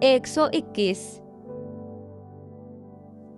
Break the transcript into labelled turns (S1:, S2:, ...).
S1: 121۔